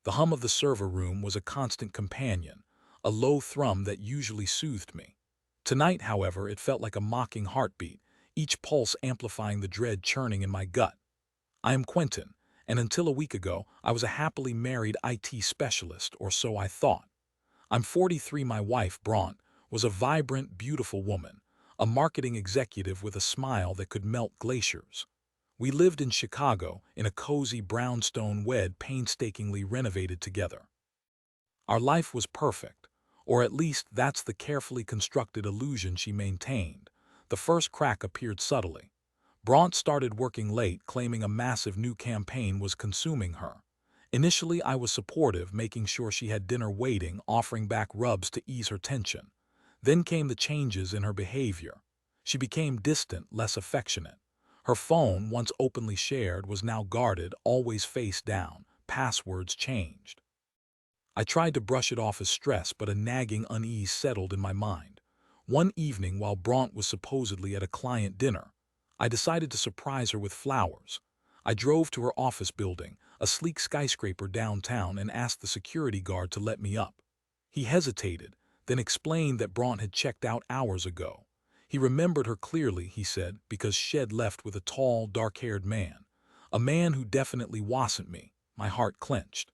The hum of the server room was a constant companion, a low thrum that usually soothed me. Tonight, however, it felt like a mocking heartbeat, each pulse amplifying the dread churning in my gut. I am Quentin, and until a week ago, I was a happily married IT specialist, or so I thought. I'm 43. My wife, Brant, was a vibrant, beautiful woman, a marketing executive with a smile that could melt glaciers. We lived in Chicago in a cozy brownstone wed painstakingly renovated together. Our life was perfect, or at least that's the carefully constructed illusion she maintained. The first crack appeared subtly. Brant started working late, claiming a massive new campaign was consuming her. Initially, I was supportive, making sure she had dinner waiting, offering back rubs to ease her tension. Then came the changes in her behavior. She became distant, less affectionate. Her phone, once openly shared, was now guarded, always face down. Passwords changed. I tried to brush it off as stress, but a nagging unease settled in my mind. One evening, while Brant was supposedly at a client dinner, I decided to surprise her with flowers. I drove to her office building, a sleek skyscraper downtown, and asked the security guard to let me up. He hesitated, then explained that Brant had checked out hours ago. He remembered her clearly, he said, because she'd left with a tall, dark-haired man. A man who definitely wasn't me. My heart clenched.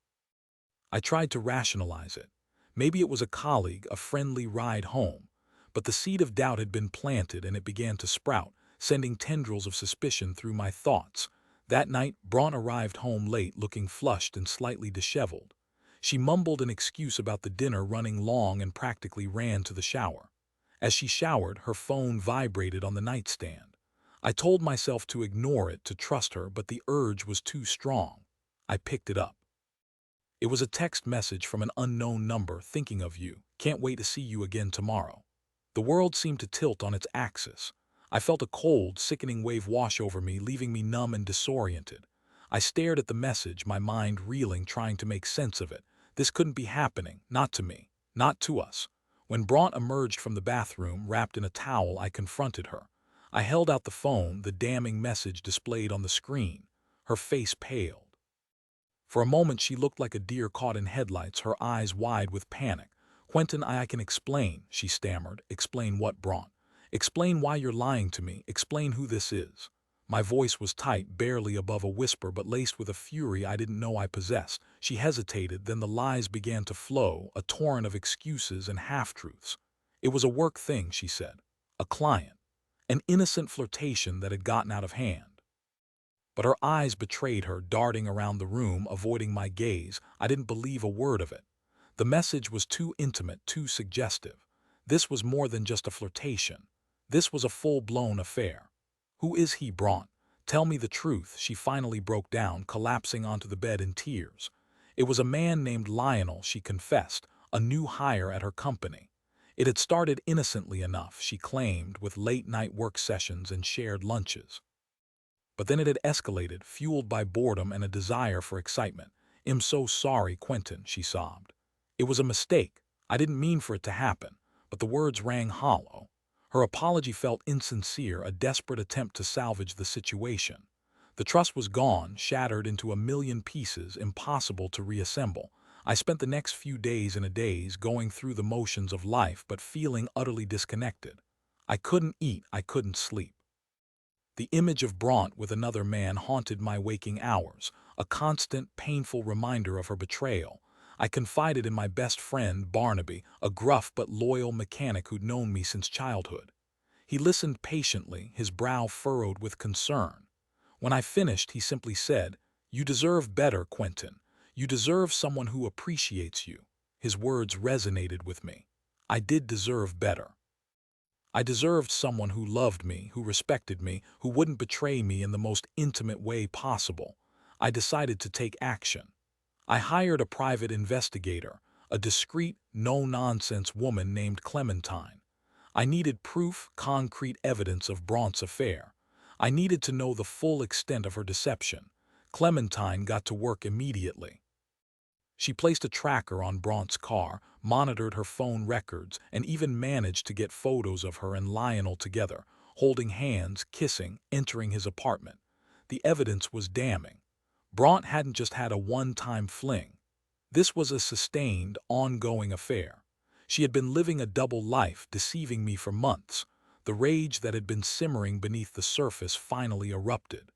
I tried to rationalize it. Maybe it was a colleague, a friendly ride home. But the seed of doubt had been planted and it began to sprout, sending tendrils of suspicion through my thoughts. That night, Brant arrived home late, looking flushed and slightly disheveled. She mumbled an excuse about the dinner running long and practically ran to the shower. As she showered, her phone vibrated on the nightstand. I told myself to ignore it, to trust her, but the urge was too strong. I picked it up. It was a text message from an unknown number: thinking of you, can't wait to see you again tomorrow. The world seemed to tilt on its axis. I felt a cold, sickening wave wash over me, leaving me numb and disoriented. I stared at the message, my mind reeling, trying to make sense of it. This couldn't be happening, not to me, not to us. When Brant emerged from the bathroom, wrapped in a towel, I confronted her. I held out the phone, the damning message displayed on the screen. Her face paled. For a moment she looked like a deer caught in headlights, her eyes wide with panic. "Quentin, I can explain," she stammered. "Explain what, Brant? Explain why you're lying to me. Explain who this is." My voice was tight, barely above a whisper, but laced with a fury I didn't know I possessed. She hesitated, then the lies began to flow, a torrent of excuses and half-truths. It was a work thing, she said. A client. An innocent flirtation that had gotten out of hand. But her eyes betrayed her, darting around the room, avoiding my gaze. I didn't believe a word of it. The message was too intimate, too suggestive. This was more than just a flirtation. This was a full-blown affair. "Who is he, Brant? Tell me the truth," she finally broke down, collapsing onto the bed in tears. It was a man named Lionel, she confessed, a new hire at her company. It had started innocently enough, she claimed, with late-night work sessions and shared lunches. But then it had escalated, fueled by boredom and a desire for excitement. "I'm so sorry, Quentin," she sobbed. "It was a mistake. I didn't mean for it to happen." But the words rang hollow. Her apology felt insincere, a desperate attempt to salvage the situation. The trust was gone, shattered into a million pieces, impossible to reassemble. I spent the next few days in a daze, going through the motions of life but feeling utterly disconnected. I couldn't eat, I couldn't sleep. The image of Brant with another man haunted my waking hours, a constant, painful reminder of her betrayal. I confided in my best friend, Barnaby, a gruff but loyal mechanic who'd known me since childhood. He listened patiently, his brow furrowed with concern. When I finished, he simply said, "You deserve better, Quentin. You deserve someone who appreciates you." His words resonated with me. I did deserve better. I deserved someone who loved me, who respected me, who wouldn't betray me in the most intimate way possible. I decided to take action. I hired a private investigator, a discreet, no-nonsense woman named Clementine. I needed proof, concrete evidence of Brant's affair. I needed to know the full extent of her deception. Clementine got to work immediately. She placed a tracker on Brant's car, monitored her phone records, and even managed to get photos of her and Lionel together, holding hands, kissing, entering his apartment. The evidence was damning. Brant hadn't just had a one-time fling. This was a sustained, ongoing affair. She had been living a double life, deceiving me for months. The rage that had been simmering beneath the surface finally erupted.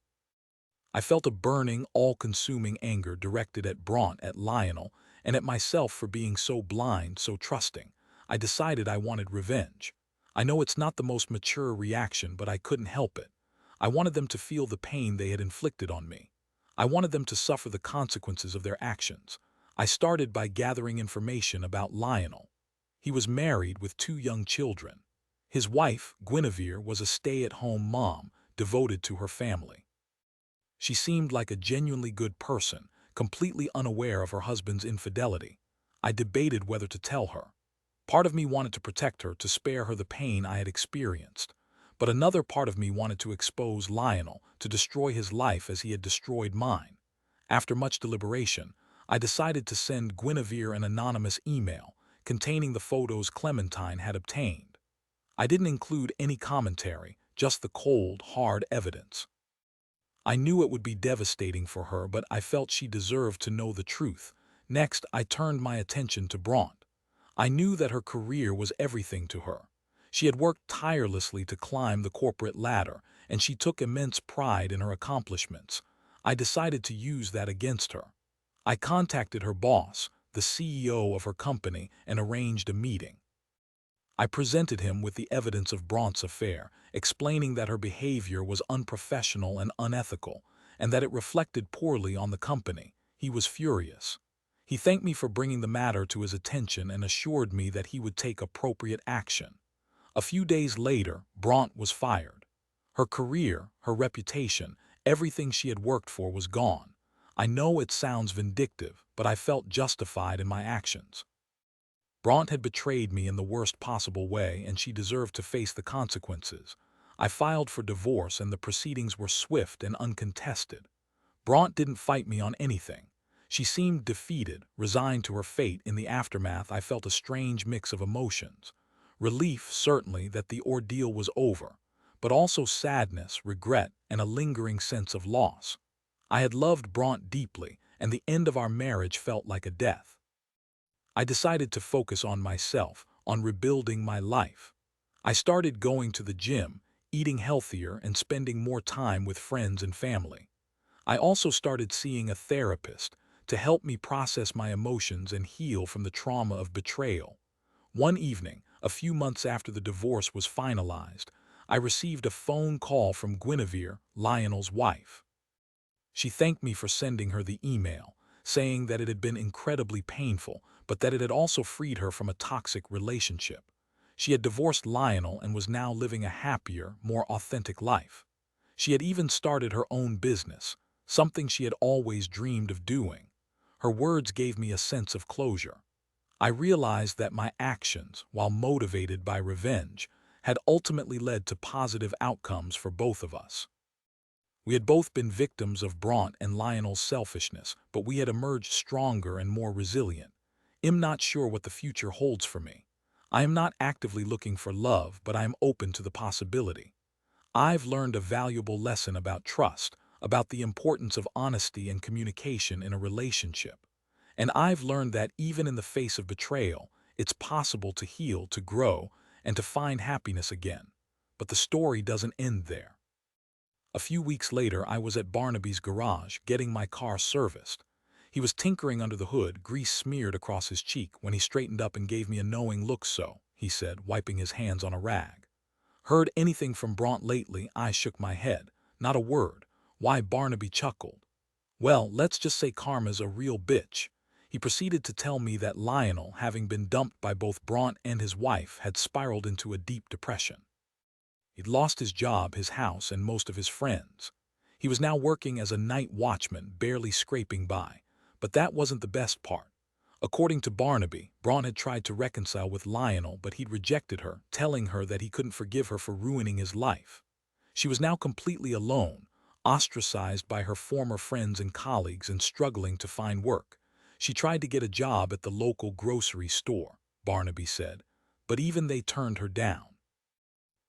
I felt a burning, all-consuming anger directed at Bront, at Lionel, and at myself for being so blind, so trusting. I decided I wanted revenge. I know it's not the most mature reaction, but I couldn't help it. I wanted them to feel the pain they had inflicted on me. I wanted them to suffer the consequences of their actions. I started by gathering information about Lionel. He was married with 2 young children. His wife, Guinevere, was a stay-at-home mom, devoted to her family. She seemed like a genuinely good person, completely unaware of her husband's infidelity. I debated whether to tell her. Part of me wanted to protect her, to spare her the pain I had experienced. But another part of me wanted to expose Lionel, to destroy his life as he had destroyed mine. After much deliberation, I decided to send Guinevere an anonymous email containing the photos Clementine had obtained. I didn't include any commentary, just the cold, hard evidence. I knew it would be devastating for her, but I felt she deserved to know the truth. Next, I turned my attention to Bront. I knew that her career was everything to her. She had worked tirelessly to climb the corporate ladder, and she took immense pride in her accomplishments. I decided to use that against her. I contacted her boss, the CEO of her company, and arranged a meeting. I presented him with the evidence of Bront's affair, explaining that her behavior was unprofessional and unethical, and that it reflected poorly on the company. He was furious. He thanked me for bringing the matter to his attention and assured me that he would take appropriate action. A few days later, Bront was fired. Her career, her reputation, everything she had worked for was gone. I know it sounds vindictive, but I felt justified in my actions. Bront had betrayed me in the worst possible way, and she deserved to face the consequences. I filed for divorce, and the proceedings were swift and uncontested. Bront didn't fight me on anything. She seemed defeated, resigned to her fate. In the aftermath, I felt a strange mix of emotions. Relief, certainly, that the ordeal was over, but also sadness, regret, and a lingering sense of loss. I had loved Bront deeply, and the end of our marriage felt like a death. I decided to focus on myself, on rebuilding my life. I started going to the gym, eating healthier, and spending more time with friends and family. I also started seeing a therapist to help me process my emotions and heal from the trauma of betrayal. One evening, a few months after the divorce was finalized, I received a phone call from Guinevere, Lionel's wife. She thanked me for sending her the email, saying that it had been incredibly painful, but that it had also freed her from a toxic relationship. She had divorced Lionel and was now living a happier, more authentic life. She had even started her own business, something she had always dreamed of doing. Her words gave me a sense of closure. I realized that my actions, while motivated by revenge, had ultimately led to positive outcomes for both of us. We had both been victims of Bront and Lionel's selfishness, but we had emerged stronger and more resilient. I'm not sure what the future holds for me. I am not actively looking for love, but I am open to the possibility. I've learned a valuable lesson about trust, about the importance of honesty and communication in a relationship. And I've learned that even in the face of betrayal, it's possible to heal, to grow, and to find happiness again. But the story doesn't end there. A few weeks later, I was at Barnaby's garage, getting my car serviced. He was tinkering under the hood, grease smeared across his cheek, when he straightened up and gave me a knowing look. "So," he said, wiping his hands on a rag. "Heard anything from Bront lately?" I shook my head. "Not a word." "Why?" Barnaby chuckled. "Well, let's just say karma's a real bitch." He proceeded to tell me that Lionel, having been dumped by both Bront and his wife, had spiraled into a deep depression. He'd lost his job, his house, and most of his friends. He was now working as a night watchman, barely scraping by. But that wasn't the best part. According to Barnaby, Bront had tried to reconcile with Lionel, but he'd rejected her, telling her that he couldn't forgive her for ruining his life. She was now completely alone, ostracized by her former friends and colleagues, and struggling to find work. She tried to get a job at the local grocery store, Barnaby said, but even they turned her down.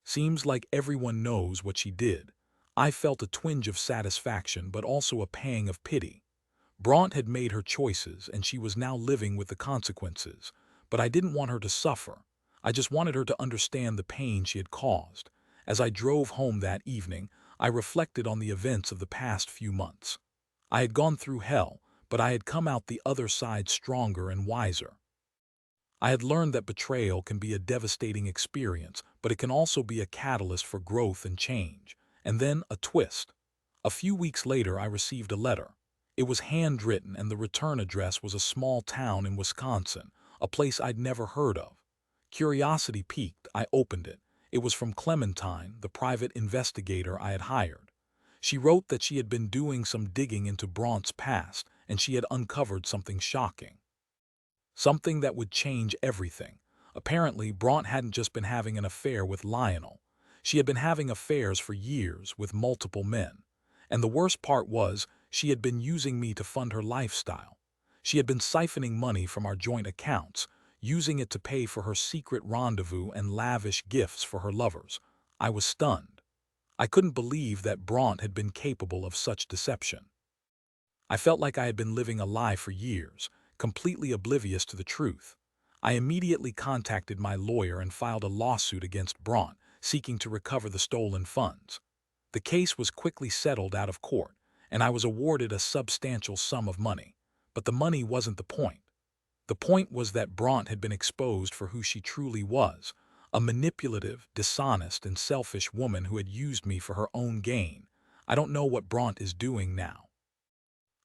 Seems like everyone knows what she did. I felt a twinge of satisfaction, but also a pang of pity. Brant had made her choices and she was now living with the consequences, but I didn't want her to suffer. I just wanted her to understand the pain she had caused. As I drove home that evening, I reflected on the events of the past few months. I had gone through hell, but I had come out the other side stronger and wiser. I had learned that betrayal can be a devastating experience, but it can also be a catalyst for growth and change. And then a twist. A few weeks later, I received a letter. It was handwritten and the return address was a small town in Wisconsin, a place I'd never heard of. Curiosity piqued, I opened it. It was from Clementine, the private investigator I had hired. She wrote that she had been doing some digging into Brant's past and she had uncovered something shocking. Something that would change everything. Apparently, Brant hadn't just been having an affair with Lionel. She had been having affairs for years with multiple men. And the worst part was, she had been using me to fund her lifestyle. She had been siphoning money from our joint accounts, using it to pay for her secret rendezvous and lavish gifts for her lovers. I was stunned. I couldn't believe that Brant had been capable of such deception. I felt like I had been living a lie for years, completely oblivious to the truth. I immediately contacted my lawyer and filed a lawsuit against Brant, seeking to recover the stolen funds. The case was quickly settled out of court, and I was awarded a substantial sum of money. But the money wasn't the point. The point was that Brant had been exposed for who she truly was, a manipulative, dishonest, and selfish woman who had used me for her own gain. I don't know what Brant is doing now.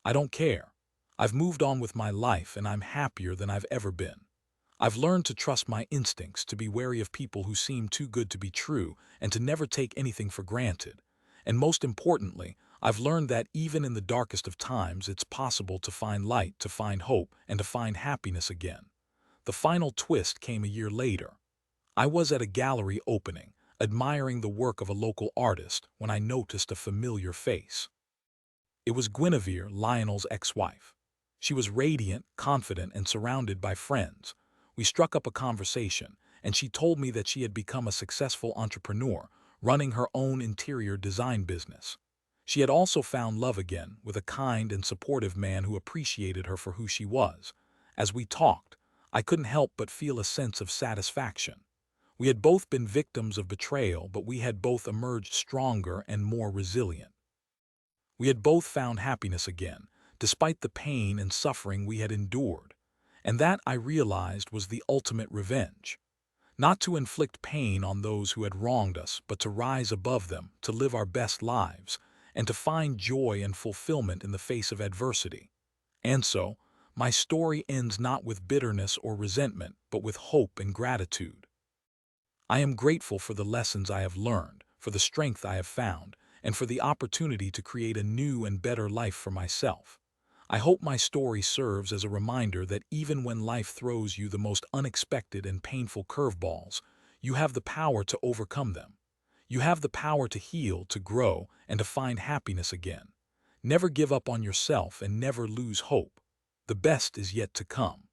I don't care. I've moved on with my life and I'm happier than I've ever been. I've learned to trust my instincts, to be wary of people who seem too good to be true, and to never take anything for granted. And most importantly, I've learned that even in the darkest of times, it's possible to find light, to find hope, and to find happiness again. The final twist came a year later. I was at a gallery opening, admiring the work of a local artist, when I noticed a familiar face. It was Guinevere, Lionel's ex-wife. She was radiant, confident, and surrounded by friends. We struck up a conversation, and she told me that she had become a successful entrepreneur, running her own interior design business. She had also found love again, with a kind and supportive man who appreciated her for who she was. As we talked, I couldn't help but feel a sense of satisfaction. We had both been victims of betrayal, but we had both emerged stronger and more resilient. We had both found happiness again, despite the pain and suffering we had endured. And that, I realized, was the ultimate revenge. Not to inflict pain on those who had wronged us, but to rise above them, to live our best lives, and to find joy and fulfillment in the face of adversity. And so, my story ends not with bitterness or resentment, but with hope and gratitude. I am grateful for the lessons I have learned, for the strength I have found, and for the opportunity to create a new and better life for myself. I hope my story serves as a reminder that even when life throws you the most unexpected and painful curveballs, you have the power to overcome them. You have the power to heal, to grow, and to find happiness again. Never give up on yourself and never lose hope. The best is yet to come.